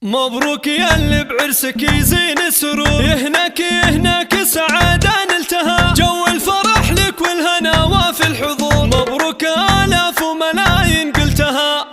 مبروك يا اللي بعرسك يزين السرور، يهناك يهناك سعادة نلتها، جو الفرح لك والهنا وفي الحضور، مبروك آلاف وملايين قلتها.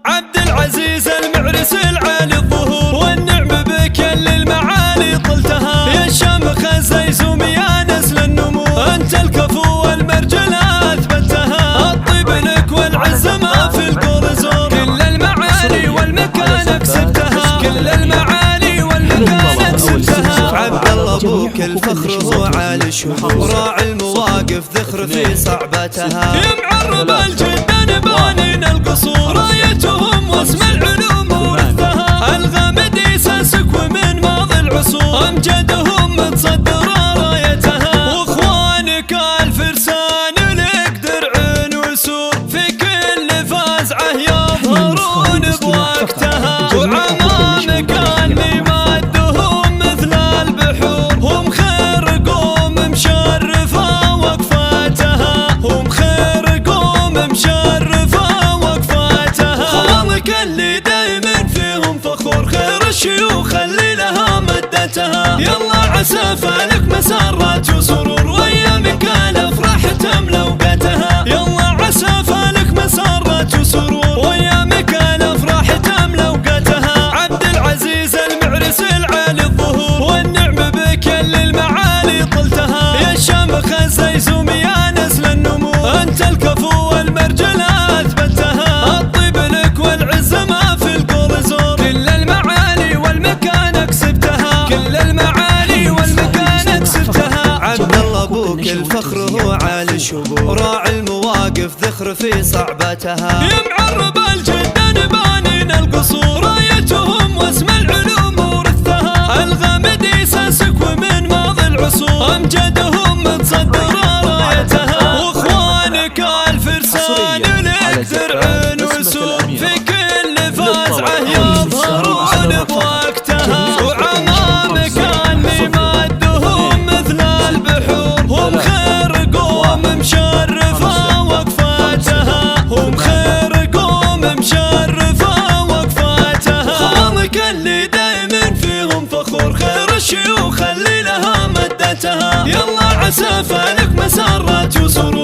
عبد العزيز المعرس العالي الظهور، والنعم بك يا اللي المعالي طلتها، يا الشمخ الزيزوم يا نسل النمو، انت الكفو والمرجل اثبتها، الطيب لك والعز ما في القول زور، كل المعالي والمكان كسبتها، كل المعالي والمكان كسبتها. عبد الله ابوك الفخر هو عالي الشهور، راعي المواقف ذخر في صعبتها، يا معرب الجدان بانين القصور، رايتهم واسم العلوم ورثها، الغامدي ساسك ومن ماضي العصور، امجدهم متصدره رايتها، واخوانك الفرسان لك درع وسور، في كل فازعه يظهرون بوقتها، وعمامك الممدهم مثل البحور، هم خير قوم مشرفه وقفاتها، هم خير قوم مشرفه وقفاتها، خوانك اللي دايما فيهم فخور، خير الشيوخ اللي لها مدتها، يلا عسى فالك مسرات وسرور، وايامك الافراح تملى اوقاتها، يلا عسى فالك مسرات وسرور، وايامك الافراح تملى اوقاتها. عبد العزيز المعرس العالي الظهور، والنعم بك يا اللي المعالي طلتها، يا الشمخ الزيزوم يا نسل النمو، انت الكفو والمرجل اثبتها، الطيب لك والعز ما في القول زور، كل المعالي والمكان كسبتها، كل المعالي والمكان كسبتها. عبد الله ابوك الفخر هو عالي الشبور، راعي المواقف ذخر في صعبتها، يا معرب الجدان بانين القصور، رايتهم واسم العلوم ورثها، الغامدي ساسك ومن ماضي العصور، امجدهم متصدره رايتها، واخوانك الفرسان لك درع وسور، في كل فازعه يظهرون بوقتها، وعمامك الممدهم مثل البحور، هم خير قوم مشرفه وقفاتها، هم خير قوم مشرفه وقفاتها، خوانك اللي دايما فيهم فخور، خير الشيوخ اللي لها مدتها، يلا عسى فالك مسرات وسرور.